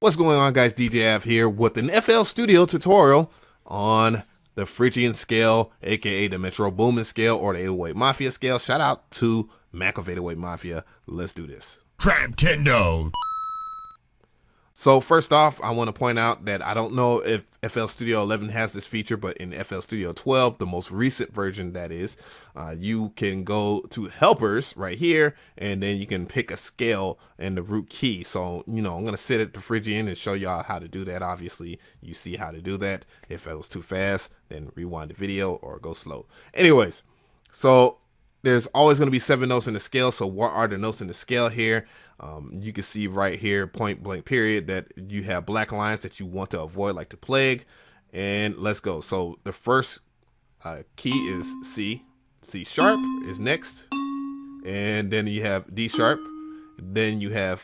What's going on, guys? DJ Av here with an FL Studio tutorial on the Phrygian scale, aka the Metro Boomin scale or the 808 Mafia scale. Shout out to Mac of 808 Mafia. Let's do this. Traptendo. So first off, I want to point out that I don't know if FL Studio 11 has this feature, but in FL Studio 12, the most recent version that is, you can go to helpers right here, and then you can pick a scale and the root key. So, I'm going to set it to Phrygian and show y'all how to do that. Obviously, you see how to do that. If it was too fast, then rewind the video or go slow. Anyways, so there's always going to be 7 notes in the scale. So what are the notes in the scale here? You can see right here, point blank period, that you have black lines that you want to avoid like the plague. And let's go. So the first key is C. C sharp is next. And then you have D sharp. Then you have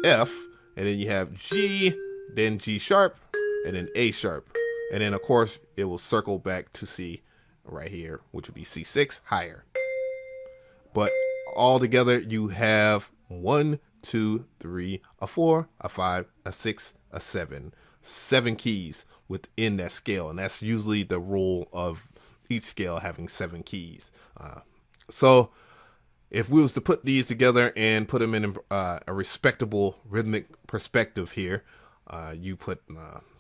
F. And then you have G. Then G sharp. And then A sharp. And then, of course, it will circle back to C right here, which would be C6 higher. But all together, you have 1, 2, 3, a 4, a 5, a 6, a 7. 7 keys within that scale, and that's usually the rule of each scale having 7 keys. So if we was to put these together and put them in a respectable rhythmic perspective here, you put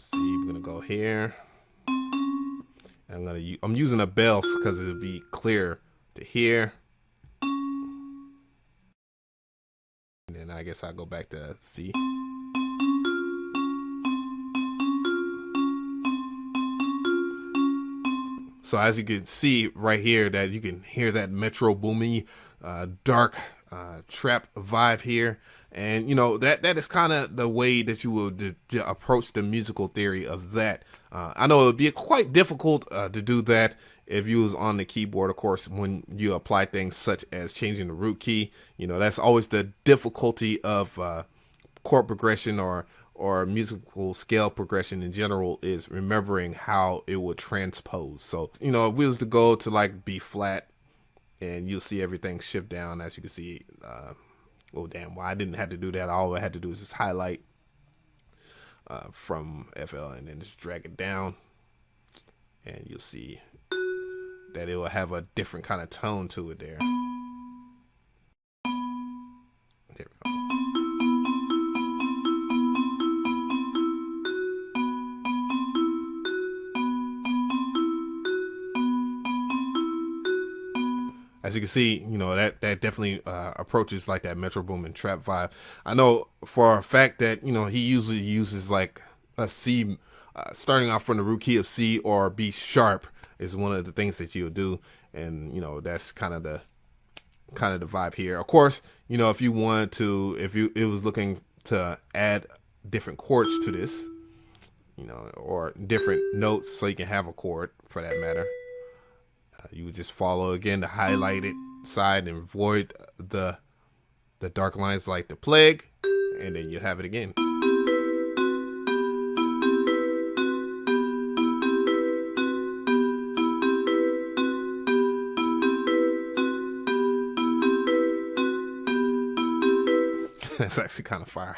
C. We're gonna go here. I'm using a bell because it'll be clear to hear. And then I guess I'll go back to C. So as you can see right here, that you can hear that Metro Boomin dark trap vibe here. And that is kind of the way that you will approach the musical theory of that. I know it would be quite difficult to do that if you was on the keyboard, of course, when you apply things such as changing the root key. That's always the difficulty of chord progression or musical scale progression in general, is remembering how it would transpose. So, if we was to go to like B flat, and you'll see everything shift down, as you can see. Oh, damn. Well, I didn't have to do that. All I had to do is just highlight from FL and then just drag it down. And you'll see that it will have a different kind of tone to it there. There we go. As you can see, that definitely approaches like that Metro Boomin trap vibe. I know for a fact that, he usually uses like a C, starting off from the root key of C or B sharp is one of the things that you'll do. And, that's kind of the vibe here. Of course, if you wanted to, it was looking to add different chords to this, or different notes so you can have a chord for that matter. You would just follow again the highlighted side and avoid the dark lines like the plague, and then you have it again. That's actually kind of fire.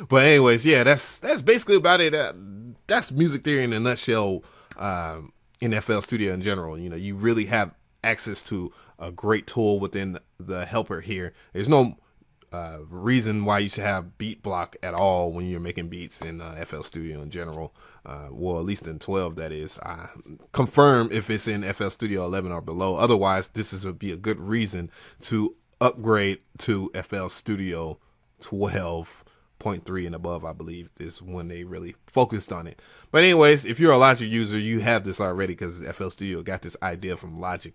But anyways, yeah, that's basically about it. That's music theory in a nutshell. In FL Studio in general, you really have access to a great tool within the helper here. There's no reason why you should have beat block at all when you're making beats in FL Studio in general. Well, at least in 12, that is. Confirm if it's in FL Studio 11 or below. Otherwise, would be a good reason to upgrade to FL Studio 12.3 and above. I believe is when they really focused on it. But anyways, if you're a Logic user, you have this already because FL Studio got this idea from Logic.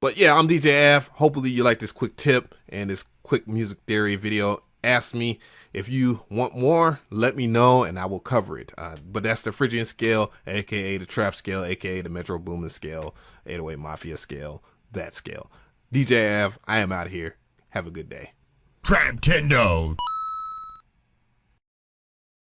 But yeah, I'm DJ Av. Hopefully you like this quick tip and this quick music theory video. Ask me if you want more, let me know and I will cover it. But that's the Phrygian scale, aka the trap scale, aka the Metro Boomin scale, 808 Mafia scale, that scale. DJ Av, I am out here. Have a good day. Traptendo.